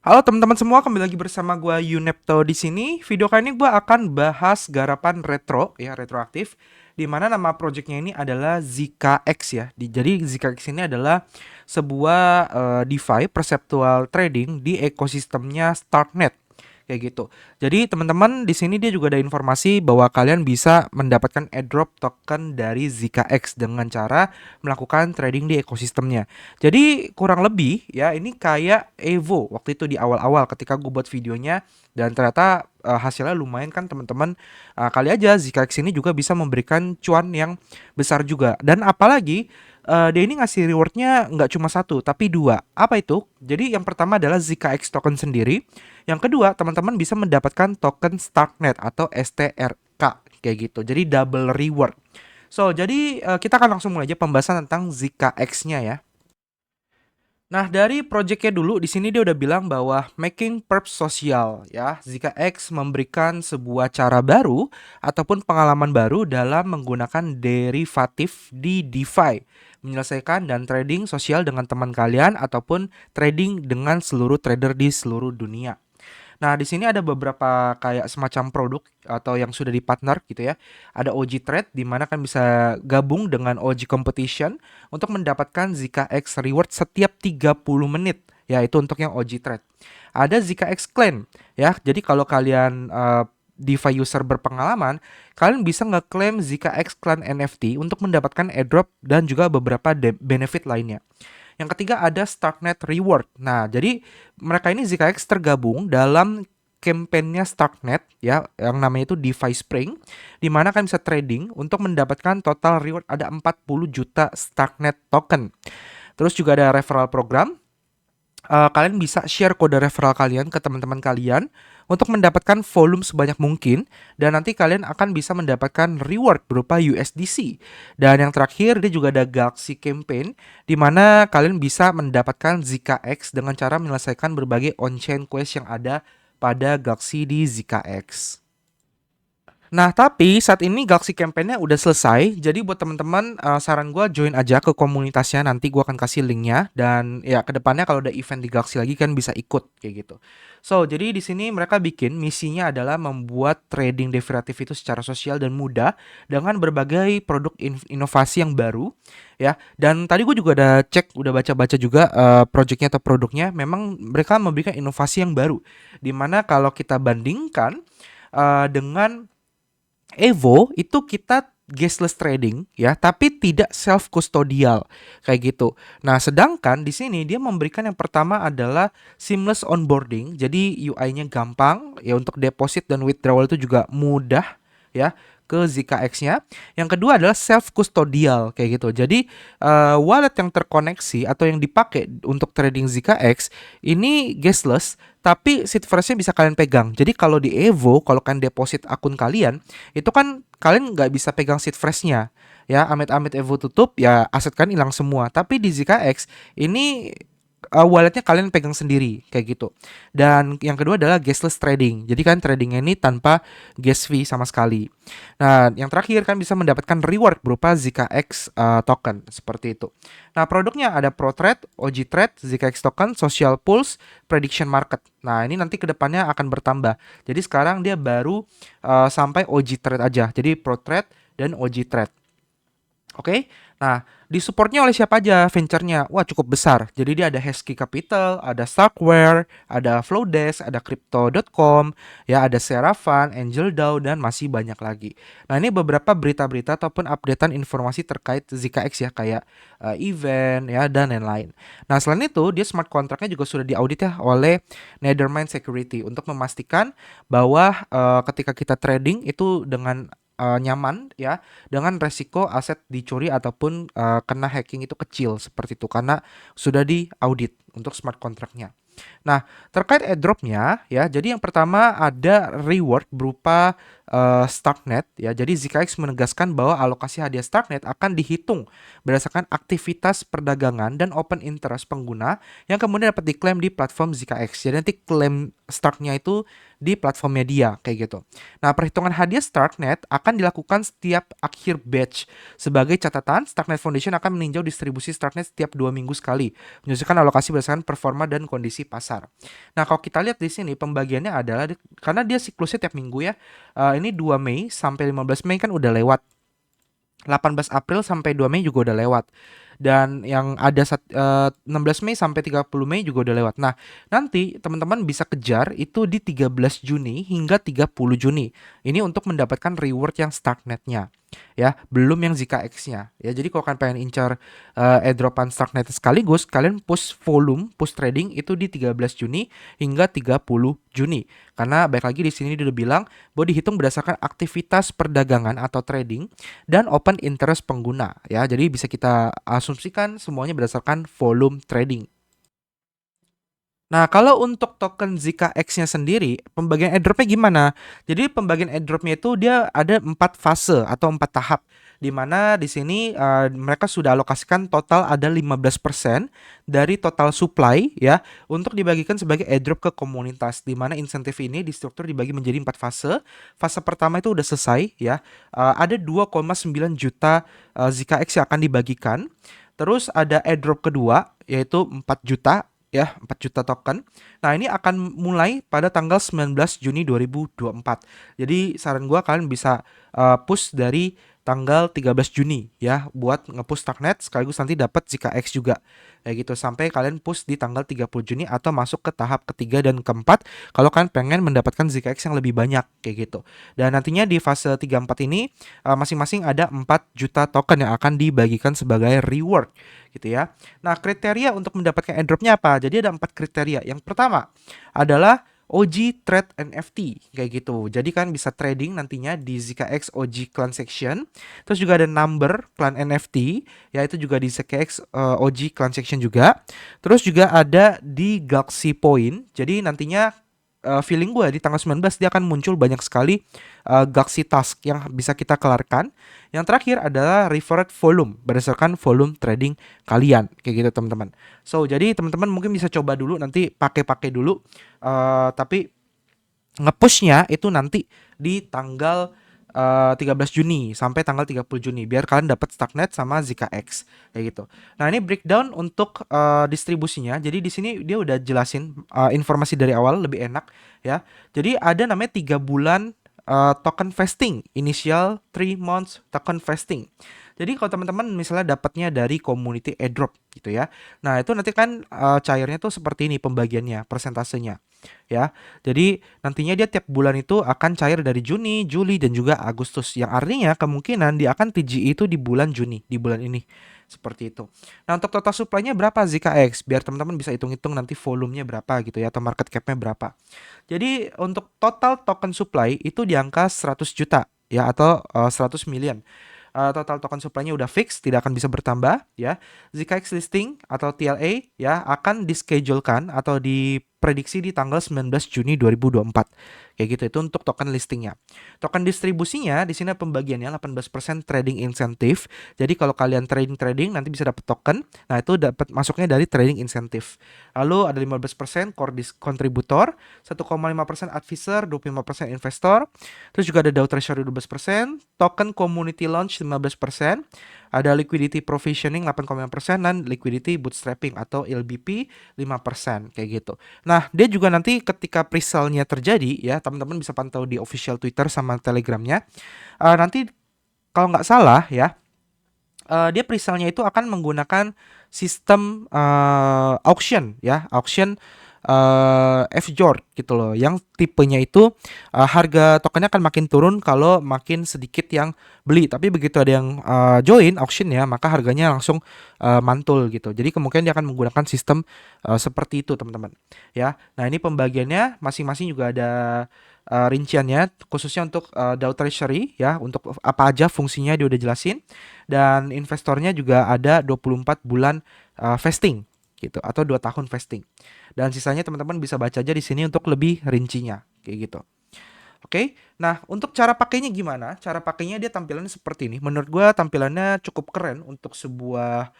Halo teman-teman semua, kembali lagi bersama gua Yunepto di sini. Video kali ini gua akan bahas garapan retro ya, retroaktif, di mana nama projectnya ini adalah ZKX ya. Jadi ZKX ini adalah sebuah DeFi perceptual trading di ekosistemnya Starknet kayak gitu. Jadi teman-teman di sini dia juga ada informasi bahwa kalian bisa mendapatkan airdrop token dari ZKX dengan cara melakukan trading di ekosistemnya. Jadi kurang lebih ya ini kayak Evo waktu itu di awal-awal ketika gue buat videonya dan ternyata hasilnya lumayan kan teman-teman. Kali aja ZKX ini juga bisa memberikan cuan yang besar juga. Dan apalagi dia ini ngasih rewardnya nggak cuma satu tapi dua. Apa itu? Jadi yang pertama adalah ZKX token sendiri. Yang kedua, teman-teman bisa mendapatkan token Starknet atau STRK kayak gitu. Jadi double reward. So, jadi kita akan langsung mulai aja pembahasan tentang ZKX-nya ya. Nah, dari projectnya dulu, di sini dia udah bilang bahwa making perp sosial ya. ZKX memberikan sebuah cara baru ataupun pengalaman baru dalam menggunakan derivatif di DeFi. Menyelesaikan dan trading sosial dengan teman kalian ataupun trading dengan seluruh trader di seluruh dunia. Nah, di sini ada beberapa kayak semacam produk atau yang sudah dipartner gitu ya. Ada OG Trade di mana kan bisa gabung dengan OG Competition untuk mendapatkan ZKX reward setiap 30 menit. Ya, itu untuk yang OG Trade. Ada ZKX Claim ya. Jadi kalau kalian DeFi user berpengalaman, kalian bisa ngeklaim ZKX Clan NFT untuk mendapatkan airdrop dan juga beberapa benefit lainnya. Yang ketiga ada Starknet Reward. Nah, jadi mereka ini ZKX tergabung dalam campaign-nya Starknet ya, yang namanya itu DeFi Spring, di mana kalian bisa trading untuk mendapatkan total reward ada 40 juta Starknet token. Terus juga ada referral program. Kalian bisa share kode referral kalian ke teman-teman kalian untuk mendapatkan volume sebanyak mungkin dan nanti kalian akan bisa mendapatkan reward berupa USDC. Dan yang terakhir dia juga ada Galaxy Campaign di mana kalian bisa mendapatkan ZKX dengan cara menyelesaikan berbagai on-chain quest yang ada pada Galaxy di ZKX. Nah, tapi saat ini Galaxy Campaign-nya udah selesai. Jadi buat teman-teman, saran gue join aja ke komunitasnya. Nanti gue akan kasih linknya. Dan ya kedepannya kalau ada event di Galaxy lagi kan bisa ikut kayak gitu. So, jadi di sini mereka bikin misinya adalah membuat trading derivatif itu secara sosial dan mudah dengan berbagai produk inovasi yang baru ya. Dan tadi gue juga udah cek, udah baca-baca juga projectnya atau produknya. Memang mereka memberikan inovasi yang baru. Dimana kalau kita bandingkan dengan Evo itu kita gasless trading ya, tapi tidak self custodial kayak gitu. Nah, sedangkan di sini dia memberikan yang pertama adalah seamless onboarding. Jadi UI-nya gampang ya untuk deposit dan withdrawal itu juga mudah ya ke ZKX-nya. Yang kedua adalah self custodial kayak gitu. Jadi wallet yang terkoneksi atau yang dipakai untuk trading ZKX ini gasless tapi seed phrase-nya bisa kalian pegang. Jadi kalau di Evo, kalau kalian deposit akun kalian, itu kan kalian nggak bisa pegang seed phrase-nya. Ya, amit-amit Evo tutup, ya aset kan hilang semua. Tapi di ZKX, ini walletnya kalian pegang sendiri kayak gitu. Dan yang kedua adalah gasless trading. Jadi kan tradingnya ini tanpa gas fee sama sekali. Nah, yang terakhir kan bisa mendapatkan reward berupa ZKX token seperti itu. Nah, produknya ada ProTrade, OG Trade, ZKX token, Social Pulse, Prediction Market. Nah, ini nanti kedepannya akan bertambah. Jadi sekarang dia baru sampai OG Trade aja. Jadi ProTrade dan OG Trade. Oke, nah disupportnya oleh siapa aja venture-nya? Wah cukup besar. Jadi dia ada Hesky Capital, ada Starkware, ada Flowdesk, ada Crypto.com, ya ada Seraphan, Angel DAO dan masih banyak lagi. Nah ini beberapa berita-berita ataupun updatean informasi terkait ZKX ya kayak event ya dan lain-lain. Nah selain itu dia smart contract-nya juga sudah diaudit ya oleh Nethermind Security untuk memastikan bahwa ketika kita trading itu dengan nyaman ya dengan resiko aset dicuri ataupun kena hacking itu kecil seperti itu karena sudah diaudit untuk smart contract-nya. Nah, terkait airdrop-nya ya, jadi yang pertama ada reward berupa Starknet ya. Jadi ZKX menegaskan bahwa alokasi hadiah Starknet akan dihitung berdasarkan aktivitas perdagangan dan open interest pengguna yang kemudian dapat diklaim di platform ZKX. Jadi nanti klaim Starknya itu di platformnya dia kayak gitu. Nah, perhitungan hadiah Starknet akan dilakukan setiap akhir batch. Sebagai catatan, Starknet Foundation akan meninjau distribusi Starknet setiap 2 minggu sekali, menyesuaikan alokasi berdasarkan performa dan kondisi pasar. Nah, kalau kita lihat di sini pembagiannya adalah karena dia siklusnya tiap minggu ya. Ini 2 Mei sampai 15 Mei kan udah lewat. 18 April sampai 2 Mei juga udah lewat. Dan yang ada 16 Mei sampai 30 Mei juga udah lewat. Nah, nanti teman-teman bisa kejar itu di 13 Juni hingga 30 Juni. Ini untuk mendapatkan reward yang Starknet-nya. Ya, belum yang Zika X-nya. Ya, jadi kalau kalian pengen incar airdropan Starknet sekaligus, kalian push volume, push trading itu di 13 Juni hingga 30 Juni. Karena baik lagi di sini dia udah bilang bahwa dihitung berdasarkan aktivitas perdagangan atau trading dan open interest pengguna ya. Jadi bisa kita asumsikan semuanya berdasarkan volume trading. Nah, kalau untuk token Zika X-nya sendiri, pembagian airdropnya gimana? Jadi pembagian airdropnya itu dia ada 4 fase atau 4 tahap. Di mana di sini mereka sudah alokasikan total ada 15% dari total supply ya untuk dibagikan sebagai airdrop ke komunitas. Di mana insentif ini distruktur dibagi menjadi 4 fase. Fase pertama itu udah selesai ya. Ada 2,9 juta Zika X yang akan dibagikan. Terus ada airdrop kedua yaitu 4 juta ya, 4 juta token. Nah, ini akan mulai pada tanggal 19 Juni 2024. Jadi saran gua kalian bisa push dari tanggal 13 Juni ya buat nge-push Starknet sekaligus nanti dapat Zika X juga. Kayak gitu sampai kalian push di tanggal 30 Juni atau masuk ke tahap ketiga dan keempat kalau kalian pengen mendapatkan Zika X yang lebih banyak kayak gitu. Dan nantinya di fase 3-4 ini masing-masing ada 4 juta token yang akan dibagikan sebagai reward gitu ya. Nah, kriteria untuk mendapatkan airdropnya apa? Jadi ada 4 kriteria. Yang pertama adalah OG Trade NFT kayak gitu. Jadi kan bisa trading nantinya di ZKX OG Clan Section. Terus juga ada number Clan NFT, yaitu juga di ZKX OG Clan Section juga. Terus juga ada di Galaxy Point. Jadi nantinya feeling gue di tanggal 19 dia akan muncul banyak sekali Galaxy Task yang bisa kita kelarkan. Yang terakhir adalah reward volume berdasarkan volume trading kalian kayak gitu teman-teman. So jadi teman-teman mungkin bisa coba dulu nanti pakai dulu. Tapi nge-pushnya itu nanti di tanggal 13 Juni sampai tanggal 30 Juni biar kalian dapat Starknet sama Zika X kayak gitu. Nah, ini breakdown untuk distribusinya. Jadi di sini dia udah jelasin informasi dari awal lebih enak ya. Jadi ada namanya 3 bulan token vesting, initial 3 months token vesting. Jadi kalau teman-teman misalnya dapatnya dari community airdrop gitu ya. Nah, itu nanti kan cairnya tuh seperti ini pembagiannya, persentasenya ya. Jadi nantinya dia tiap bulan itu akan cair dari Juni, Juli dan juga Agustus. Yang artinya kemungkinan dia akan TGE itu di bulan Juni, di bulan ini. Seperti itu. Nah, untuk total supply-nya berapa Zika X? Biar teman-teman bisa hitung-hitung nanti volumenya berapa gitu ya atau market cap-nya berapa. Jadi untuk total token supply itu di angka 100 juta ya atau 100 million. Total token supply-nya udah fix, tidak akan bisa bertambah ya. ZKX listing atau TLA ya akan dischedulekan atau diprediksi di tanggal 19 Juni 2024. Kayak gitu itu untuk token listingnya. Token distribusinya di sini pembagiannya 18% trading insentif. Jadi kalau kalian trading nanti bisa dapat token. Nah, itu dapat masuknya dari trading insentif. Lalu ada 15% core contributor, 1,5% advisor, 25% investor. Terus juga ada DAO treasury 12%, token community launch 15%, ada liquidity provisioning 8,5% dan liquidity bootstrapping atau LBP 5% kayak gitu. Nah, dia juga nanti ketika pre-sale-nya terjadi ya, teman-teman bisa pantau di official Twitter sama Telegramnya. Nanti kalau nggak salah ya, dia pre-sale-nya itu akan menggunakan sistem auction ya, auction FJORD gitu loh, yang tipenya itu harga tokennya akan makin turun kalau makin sedikit yang beli, tapi begitu ada yang join auction ya, maka harganya langsung mantul gitu. Jadi kemungkinan dia akan menggunakan sistem seperti itu teman-teman ya. Nah, ini pembagiannya masing-masing juga ada rinciannya khususnya untuk DAO Treasury ya, untuk apa aja fungsinya dia udah jelasin, dan investornya juga ada 24 bulan vesting gitu atau 2 tahun vesting. Dan sisanya teman-teman bisa baca aja di sini untuk lebih rincinya kayak gitu. Oke. Nah, untuk cara pakainya gimana? Cara pakainya dia tampilannya seperti ini. Menurut gua tampilannya cukup keren untuk sebuah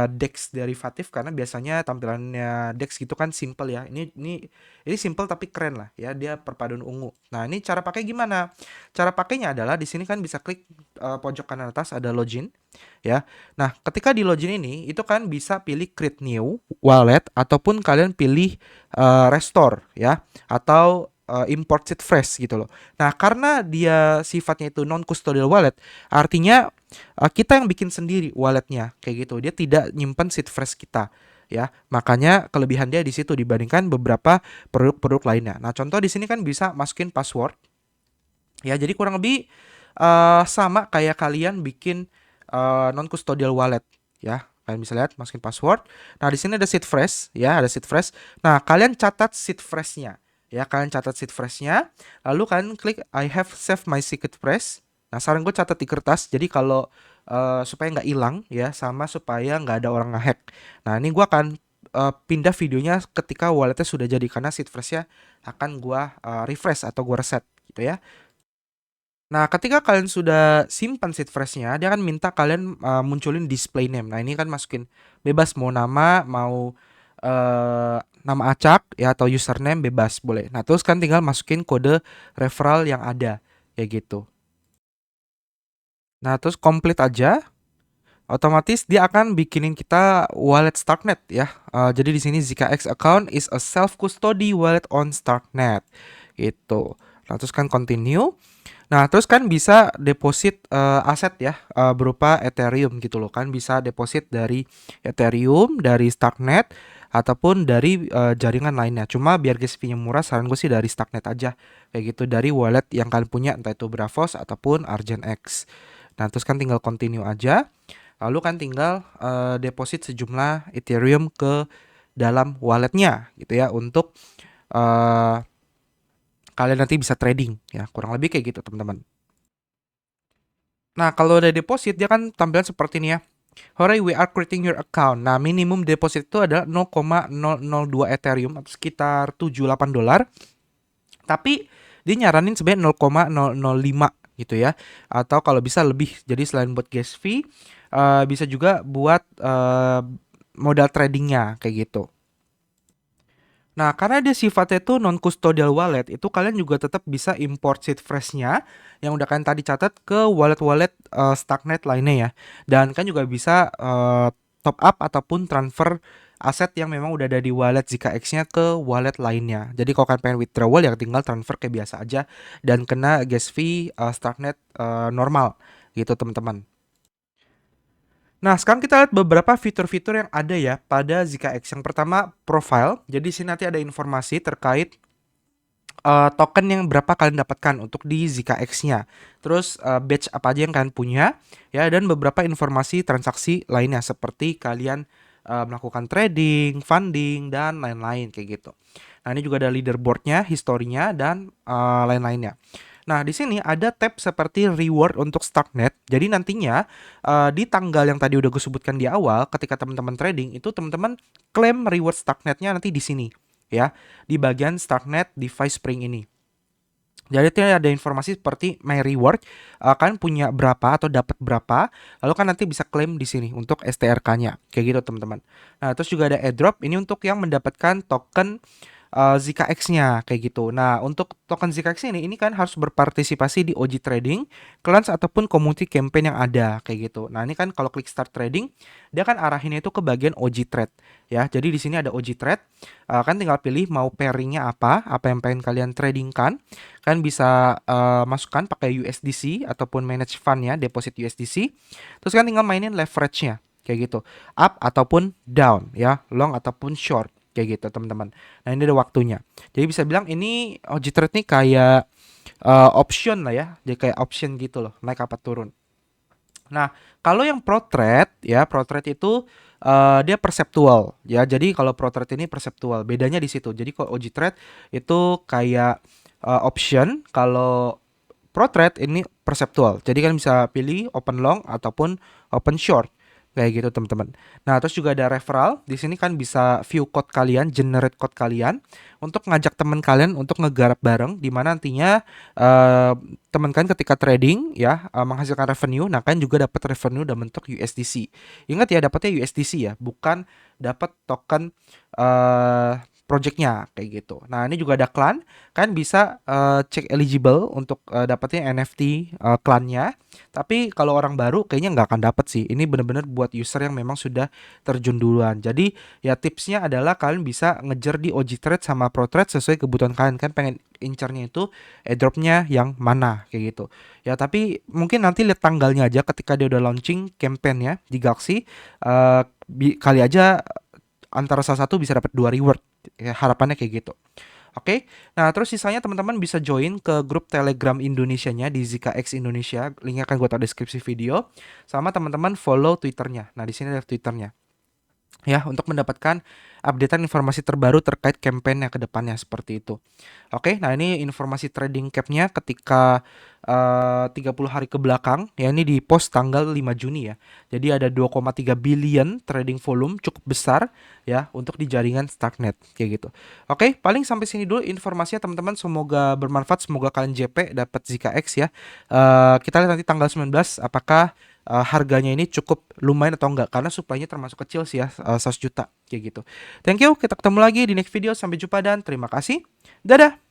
DEX derivatif karena biasanya tampilannya DEX gitu kan simple ya. Ini simple tapi keren lah ya, dia perpaduan ungu. Nah, ini cara pakai gimana? Cara pakainya adalah di sini kan bisa klik pojok kanan atas ada login ya. Nah, ketika di login ini itu kan bisa pilih create new wallet ataupun kalian pilih restore ya atau import seed fresh gitu loh. Nah, karena dia sifatnya itu non custodial wallet, artinya kita yang bikin sendiri walletnya kayak gitu. Dia tidak nyimpan seed phrase kita ya. Makanya kelebihan dia di situ dibandingkan beberapa produk-produk lainnya. Nah, contoh di sini kan bisa masukin password ya. Jadi kurang lebih sama kayak kalian bikin non custodial wallet ya. Kalian bisa lihat masukin password. Nah, di sini ada seed phrase ya, ada seed phrase. Nah, kalian catat seed phrase-nya. Ya, kalian catat seed phrase-nya, lalu kalian klik I have saved my secret phrase. Nah, saran gue catat di kertas, jadi kalau supaya nggak hilang ya, sama supaya nggak ada orang ngehack. Nah, ini gue akan pindah videonya ketika walletnya sudah jadi, karena seed phrase-nya akan gue refresh atau gue reset gitu ya. Nah, ketika kalian sudah simpan seed phrase-nya, dia akan minta kalian munculin display name. Nah, ini kan masukin bebas mau nama, mau nama acak ya atau username bebas boleh. Nah, terus kan tinggal masukin kode referral yang ada kayak gitu. Nah, terus complete aja. Otomatis dia akan bikinin kita wallet Starknet ya. Jadi di sini ZKX account is a self custody wallet on Starknet gitu. Nah, terus kan continue. Nah, terus kan bisa deposit aset ya berupa Ethereum gitu loh kan, bisa deposit dari Ethereum, dari Starknet ataupun dari jaringan lainnya. Cuma biar gas fee-nya murah, saran gue sih dari Starknet aja kayak gitu, dari wallet yang kalian punya entah itu Bravos ataupun ArgentX. Nah, terus kan tinggal continue aja. Lalu kan tinggal deposit sejumlah Ethereum ke dalam walletnya gitu ya untuk uh, kalian nanti bisa trading ya, kurang lebih kayak gitu teman-teman. Nah, kalau udah deposit dia kan tampilan seperti ini ya. Hooray, we are creating your account. Nah, minimum deposit itu adalah 0,002 Ethereum atau sekitar $78. Tapi dia nyaranin sebenarnya 0,005 gitu ya. Atau kalau bisa lebih. Jadi selain buat gas fee, bisa juga buat modal tradingnya kayak gitu. Nah, karena dia sifatnya itu non-custodial wallet, itu kalian juga tetap bisa import seed phrase-nya yang udah kalian tadi catat ke wallet-wallet Starknet lainnya ya. Dan kan juga bisa top up ataupun transfer aset yang memang udah ada di wallet ZKX-nya ke wallet lainnya. Jadi kalau kalian pengen withdrawal ya tinggal transfer kayak biasa aja dan kena gas fee Starknet normal gitu teman-teman. Nah, sekarang kita lihat beberapa fitur-fitur yang ada ya pada ZKX. Yang pertama, profile. Jadi sini nanti ada informasi terkait token yang berapa kalian dapatkan untuk di ZKX-nya. Terus batch apa aja yang kalian punya ya, dan beberapa informasi transaksi lainnya seperti kalian melakukan trading, funding dan lain-lain kayak gitu. Nah, ini juga ada leaderboardnya, historinya dan lain-lainnya. Nah, di sini ada tab seperti reward untuk Starknet. Jadi nantinya di tanggal yang tadi udah gue sebutkan di awal, ketika teman-teman trading itu teman-teman klaim reward Starknet-nya nanti di sini ya, di bagian Starknet device Spring ini. Jadi itu ada informasi seperti my reward, kalian punya berapa atau dapat berapa, lalu kan nanti bisa klaim di sini untuk STRK-nya, kayak gitu teman-teman. Nah, terus juga ada airdrop, ini untuk yang mendapatkan token ZKX-nya kayak gitu. Nah, untuk token ZKX ini kan harus berpartisipasi di OG Trading, Clans ataupun community campaign yang ada kayak gitu. Nah, ini kan kalau klik start trading, dia kan arahinnya itu ke bagian OG Trade ya. Jadi di sini ada OG Trade, kan tinggal pilih mau pairingnya apa yang pengen kalian tradingkan. Kalian bisa masukkan pakai USDC ataupun manage fund ya, deposit USDC. Terus kan tinggal mainin leverage-nya kayak gitu. Up ataupun down ya, long ataupun short kayak gitu teman-teman. Nah, ini ada waktunya. Jadi bisa bilang ini OG Trade nih kayak option lah ya. Jadi kayak option gitu loh, naik apa turun. Nah, kalau yang Pro Trade ya, Pro Trade itu dia perceptual ya. Jadi kalau Pro Trade ini perceptual, bedanya di situ. Jadi kalau OG Trade itu kayak option, kalau Pro Trade ini perceptual. Jadi kan bisa pilih open long ataupun open short Kayak gitu teman-teman. Nah, terus juga ada referral. Di sini kan bisa view code kalian, generate code kalian untuk ngajak teman kalian untuk ngegarap bareng, di mana nantinya eh, teman kalian ketika trading ya menghasilkan revenue, nah kalian juga dapat revenue dalam bentuk USDC. Ingat ya, dapatnya USDC ya, bukan dapat token projectnya kayak gitu. Nah, ini juga ada klan, kalian bisa cek eligible untuk dapatnya NFT klannya. Tapi kalau orang baru kayaknya nggak akan dapat sih. Ini bener-bener buat user yang memang sudah terjun duluan. Jadi ya tipsnya adalah kalian bisa ngejar di OG Trade sama Pro Trade sesuai kebutuhan kalian. Kan pengen incarnya itu airdropnya yang mana kayak gitu. Ya tapi mungkin nanti lihat tanggalnya aja ketika dia udah launching campaign-nya di Galaxy. Kali aja antara salah satu bisa dapat 2 reward. Ya, harapannya kayak gitu. Oke, nah terus sisanya teman-teman bisa join ke grup Telegram Indonesianya di ZKX Indonesia. Linknya akan gue taruh deskripsi video. Sama teman-teman follow Twitternya. Nah di sini ada Twitternya ya untuk mendapatkan updatean informasi terbaru terkait campaign yang kedepannya seperti itu. Oke, nah ini informasi trading cap-nya ketika 30 hari ke belakang ya, ini di post tanggal 5 Juni ya. Jadi ada 2,3 billion trading volume, cukup besar ya untuk di jaringan Starknet kayak gitu. Oke, paling sampai sini dulu informasinya teman-teman, semoga bermanfaat, semoga kalian JP dapat ZKX ya. Kita lihat nanti tanggal 19 apakah harganya ini cukup lumayan atau enggak, karena supply-nya termasuk kecil sih ya, 100 juta kayak gitu. Thank you, kita ketemu lagi di next video, sampai jumpa dan terima kasih. Dadah.